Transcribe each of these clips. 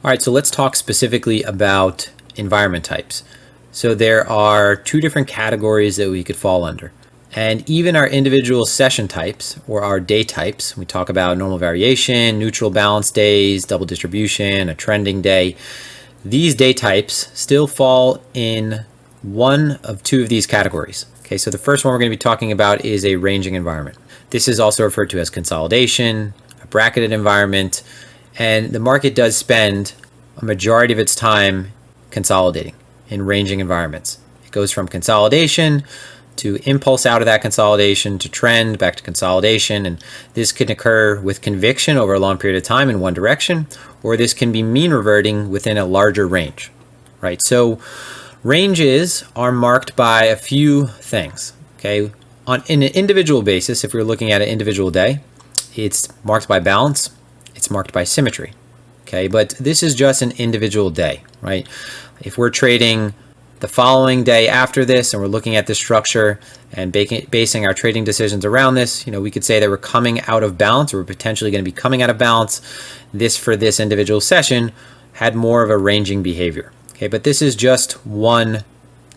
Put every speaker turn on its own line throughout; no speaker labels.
All right, so let's talk specifically about environment types. So there are two different categories that we could fall under. And even our individual session types or our day types, we talk about normal variation, neutral balance days, double distribution, a trending day. These day types still fall in one of two of these categories. Okay, so the first one we're going to be talking about is a ranging environment. This is also referred to as consolidation, a bracketed environment, and the market does spend a majority of its time consolidating in ranging environments. It goes from consolidation to impulse out of that consolidation to trend back to consolidation, and this can occur with conviction over a long period of time in one direction, or this can be mean reverting within a larger range, right? So ranges are marked by a few things, okay? In an individual basis, if we're looking at an individual day, it's marked by balance, it's marked by symmetry, okay? But this is just an individual day, right? If we're trading the following day after this and we're looking at this structure and basing our trading decisions around this, we could say that we're coming out of balance, or we're potentially going to be coming out of balance. This, for this individual session, had more of a ranging behavior, okay? But this is just one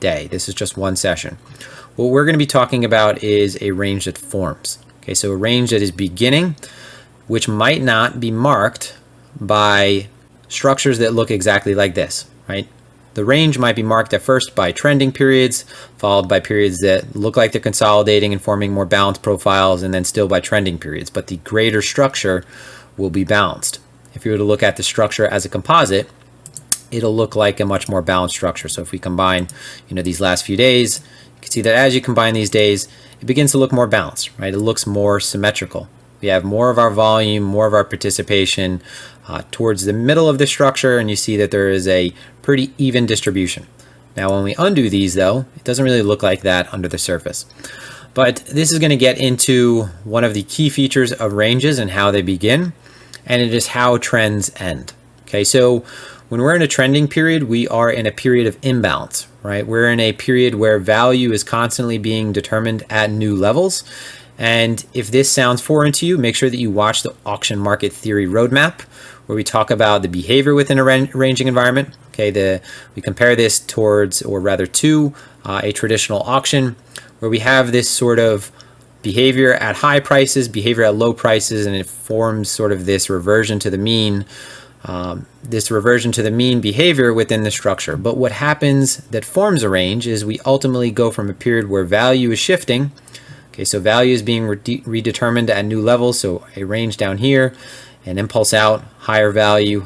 day. This is just one session. What we're going to be talking about is a range that forms, okay? So a range that is beginning, which might not be marked by structures that look exactly like this, right? The range might be marked at first by trending periods, followed by periods that look like they're consolidating and forming more balanced profiles, and then still by trending periods. But the greater structure will be balanced. If you were to look at the structure as a composite, it'll look like a much more balanced structure. So if we combine, these last few days, you can see that as you combine these days, it begins to look more balanced, right? It looks more symmetrical. We have more of our volume, more of our participation towards the middle of the structure, and you see that there is a pretty even distribution. Now, when we undo these, though, it doesn't really look like that under the surface. But this is going to get into one of the key features of ranges and how they begin, and it is how trends end. Okay, so when we're in a trending period, we are in a period of imbalance, right? We're in a period where value is constantly being determined at new levels. And if this sounds foreign to you, make sure that you watch the auction market theory roadmap, where we talk about the behavior within a ranging environment. Okay, we compare this towards, or rather to, a traditional auction, where we have this sort of behavior at high prices, behavior at low prices, and it forms sort of this reversion to the mean, behavior within the structure. But what happens that forms a range is we ultimately go from a period where value is shifting. Okay, so value is being redetermined at new levels, so a range down here, an impulse out, higher value,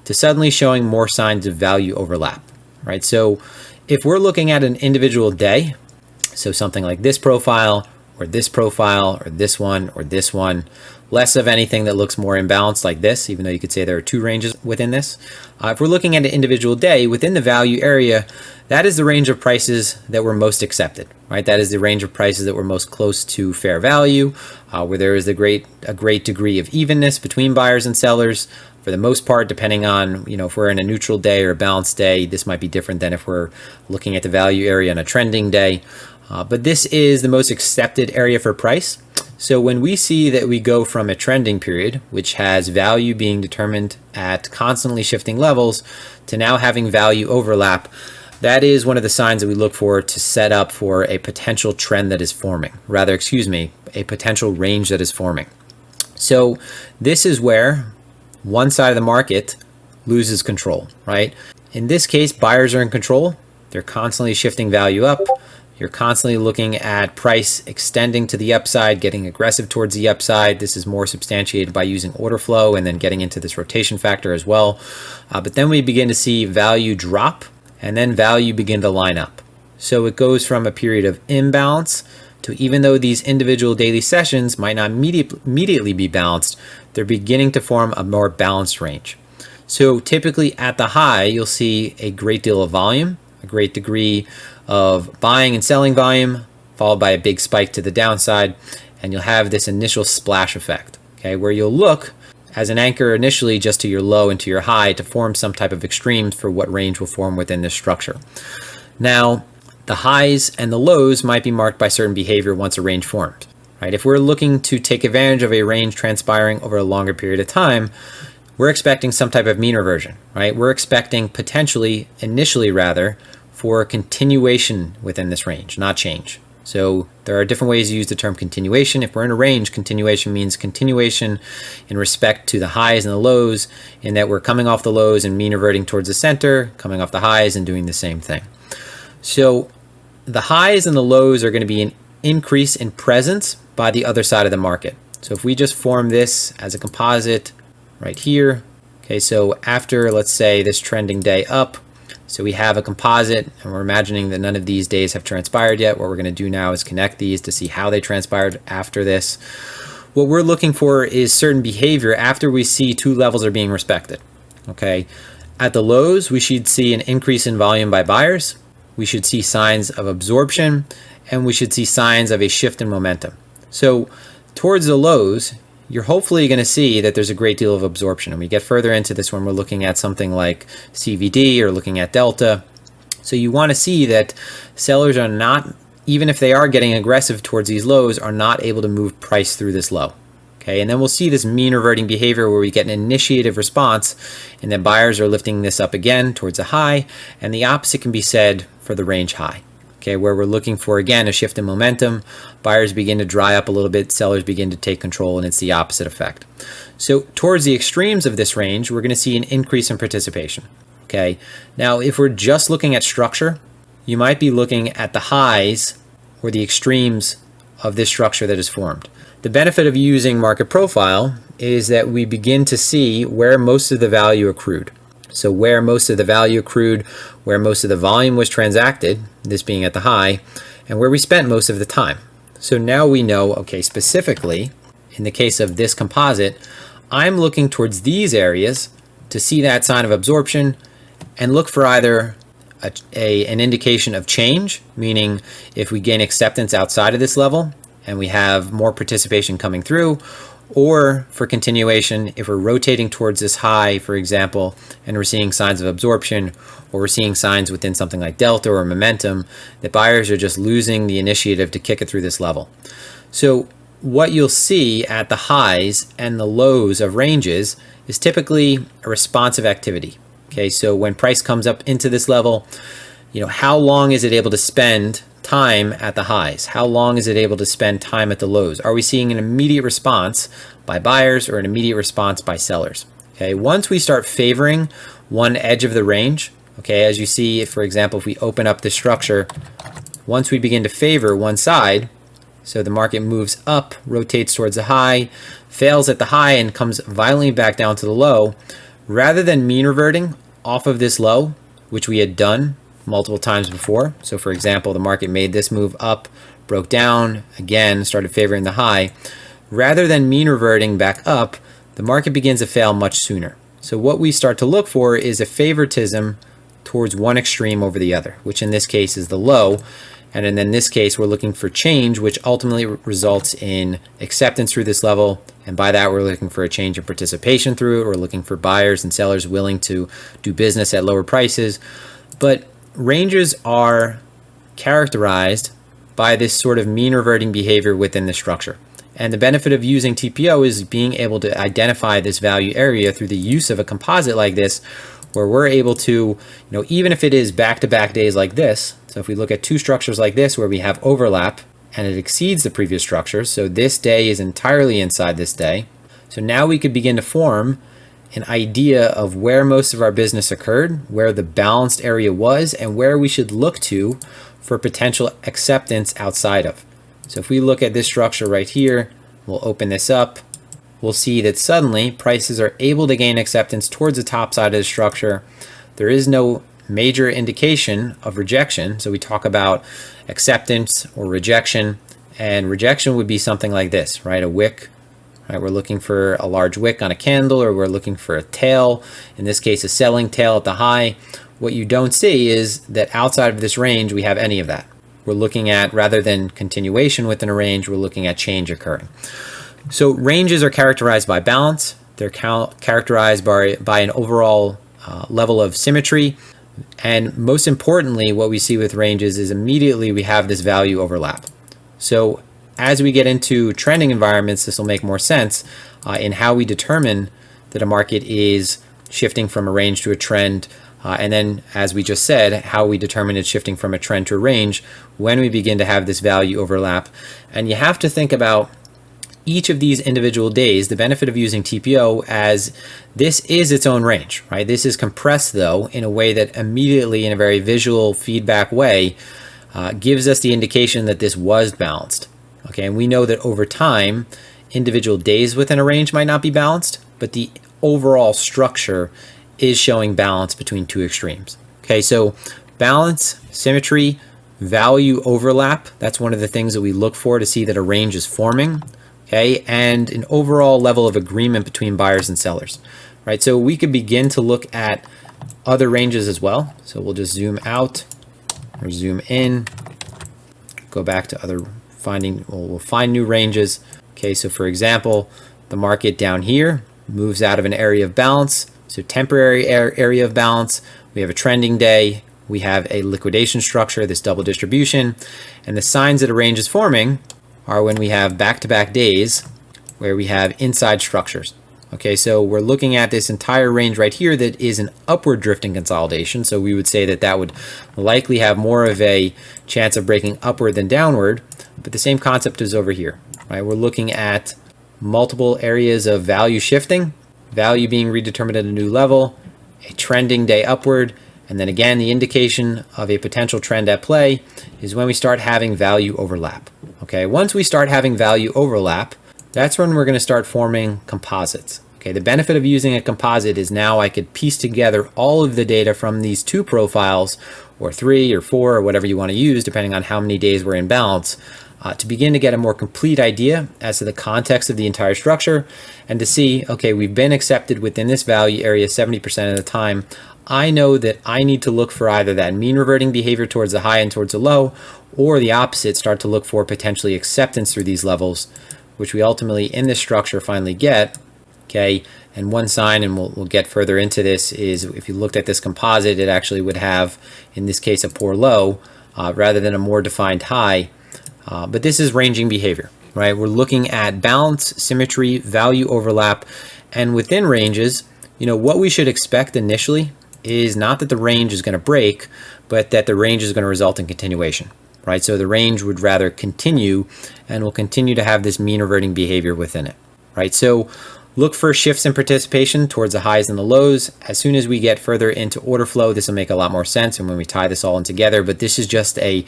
to suddenly showing more signs of value overlap, right? So if we're looking at an individual day, so something like this profile, or this profile, or this one, less of anything that looks more imbalanced like this, even though you could say there are two ranges within this. If we're looking at an individual day within the value area, that is the range of prices that were most accepted, right? That is the range of prices that were most close to fair value, where there is a great degree of evenness between buyers and sellers. For the most part, depending on, if we're in a neutral day or a balanced day, this might be different than if we're looking at the value area on a trending day. But this is the most accepted area for price. So when we see that we go from a trending period, which has value being determined at constantly shifting levels, to now having value overlap, that is one of the signs that we look for to set up for a potential trend that is forming. A potential range that is forming. So this is where one side of the market loses control, right? In this case, buyers are in control. They're constantly shifting value up. You're constantly looking at price extending to the upside, getting aggressive towards the upside. This is more substantiated by using order flow and then getting into this rotation factor as well. But then we begin to see value drop and then value begin to line up. So it goes from a period of imbalance to, even though these individual daily sessions might not immediately be balanced, they're beginning to form a more balanced range. So typically at the high, you'll see a great deal of volume, a great degree of buying and selling volume, followed by a big spike to the downside, and you'll have this initial splash effect, okay, where you'll look as an anchor initially just to your low and to your high to form some type of extremes for what range will form within this structure. Now, the highs and the lows might be marked by certain behavior once a range formed, right? If we're looking to take advantage of a range transpiring over a longer period of time, we're expecting some type of mean reversion, right? We're expecting potentially, initially rather, for continuation within this range, not change. So there are different ways to use the term continuation. If we're in a range, continuation means continuation in respect to the highs and the lows, in that we're coming off the lows and mean reverting towards the center, coming off the highs and doing the same thing. So the highs and the lows are going to be an increase in presence by the other side of the market. So if we just form this as a composite right here, okay, so after, let's say, this trending day up, so we have a composite, and we're imagining that none of these days have transpired yet. What we're going to do now is connect these to see how they transpired after this. What we're looking for is certain behavior after we see two levels are being respected. Okay, at the lows, we should see an increase in volume by buyers. We should see signs of absorption, and we should see signs of a shift in momentum. So towards the lows, you're hopefully going to see that there's a great deal of absorption. And we get further into this when we're looking at something like CVD or looking at Delta. So you want to see that sellers are not, even if they are getting aggressive towards these lows, are not able to move price through this low. Okay, and then we'll see this mean reverting behavior where we get an initiative response, and then buyers are lifting this up again towards a high, and the opposite can be said for the range high. Okay, where we're looking for, again, a shift in momentum. Buyers begin to dry up a little bit, sellers begin to take control, and it's the opposite effect. So towards the extremes of this range, we're going to see an increase in participation. Okay, now if we're just looking at structure, you might be looking at the highs or the extremes of this structure that is formed. The benefit of using market profile is that we begin to see where most of the value accrued. So where most of the value accrued, where most of the volume was transacted, this being at the high, and where we spent most of the time. So now we know, okay, specifically, in the case of this composite, I'm looking towards these areas to see that sign of absorption and look for either an indication of change, meaning if we gain acceptance outside of this level and we have more participation coming through, or for continuation, if we're rotating towards this high, for example, and we're seeing signs of absorption, or we're seeing signs within something like Delta or momentum, that buyers are just losing the initiative to kick it through this level. So what you'll see at the highs and the lows of ranges is typically a responsive activity. Okay, so when price comes up into this level, how long is it able to spend time at the highs? How long is it able to spend time at the lows? Are we seeing an immediate response by buyers or an immediate response by sellers? Okay, once we start favoring one edge of the range, okay, as you see, for example, if we open up this structure, once we begin to favor one side, so the market moves up, rotates towards the high, fails at the high and comes violently back down to the low, rather than mean reverting off of this low, which we had done multiple times before. So for example, the market made this move up, broke down, again, started favoring the high. Rather than mean reverting back up, the market begins to fail much sooner. So what we start to look for is a favoritism towards one extreme over the other, which in this case is the low. And in this case, we're looking for change, which ultimately results in acceptance through this level. And by that, we're looking for a change in participation through it. We're looking for buyers and sellers willing to do business at lower prices. But ranges are characterized by this sort of mean reverting behavior within the structure. And the benefit of using TPO is being able to identify this value area through the use of a composite like this, where we're able to, even if it is back-to-back days like this, so if we look at two structures like this where we have overlap and it exceeds the previous structure, so this day is entirely inside this day, so now we could begin to form an idea of where most of our business occurred, where the balanced area was, and where we should look to for potential acceptance outside of. So if we look at this structure right here, we'll open this up, we'll see that suddenly prices are able to gain acceptance towards the top side of the structure. There is no major indication of rejection. So we talk about acceptance or rejection, and rejection would be something like this, right? A wick, right? We're looking for a large wick on a candle, or we're looking for a tail, in this case, a selling tail at the high. What you don't see is that outside of this range, we have any of that. We're looking at, rather than continuation within a range, we're looking at change occurring. So ranges are characterized by balance. They're characterized by an overall level of symmetry. And most importantly, what we see with ranges is immediately we have this value overlap. So as we get into trending environments, this will make more sense in how we determine that a market is shifting from a range to a trend. And then, as we just said, how we determine it's shifting from a trend to a range when we begin to have this value overlap. And you have to think about each of these individual days, the benefit of using TPO, as this is its own range, right? This is compressed, though, in a way that immediately, in a very visual feedback way, gives us the indication that this was balanced. Okay, and we know that over time, individual days within a range might not be balanced, but the overall structure is showing balance between two extremes. Okay, so balance, symmetry, value overlap, that's one of the things that we look for to see that a range is forming. Okay, and an overall level of agreement between buyers and sellers, right? So we could begin to look at other ranges as well. So we'll just zoom out or zoom in, go back to other we'll find new ranges. Okay, so for example, the market down here moves out of an area of balance, so temporary area of balance. We have a trending day, we have a liquidation structure, this double distribution, and the signs that a range is forming are when we have back-to-back days where we have inside structures. Okay, so we're looking at this entire range right here that is an upward drifting consolidation. So we would say that that would likely have more of a chance of breaking upward than downward, but the same concept is over here, right? We're looking at multiple areas of value shifting, value being redetermined at a new level, a trending day upward, and then again, the indication of a potential trend at play is when we start having value overlap. Okay, once we start having value overlap, that's when we're going to start forming composites. Okay, the benefit of using a composite is now I could piece together all of the data from these two profiles, or 3 or 4, or whatever you want to use, depending on how many days we're in balance, to begin to get a more complete idea as to the context of the entire structure, and to see, okay, we've been accepted within this value area 70% of the time. I know that I need to look for either that mean reverting behavior towards the high and towards the low, or the opposite, start to look for potentially acceptance through these levels, which we ultimately in this structure finally get. Okay, and one sign, and we'll get further into this, is if you looked at this composite, it actually would have, in this case, a poor low rather than a more defined high. But this is ranging behavior, right? We're looking at balance, symmetry, value overlap, and within ranges, what we should expect initially is not that the range is going to break, but that the range is going to result in continuation, right? So the range would rather continue and will continue to have this mean reverting behavior within it, right? So look for shifts in participation towards the highs and the lows. As soon as we get further into order flow, this will make a lot more sense, and when we tie this all in together. But this is just a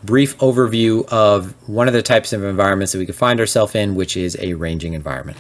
brief overview of one of the types of environments that we could find ourselves in, which is a ranging environment.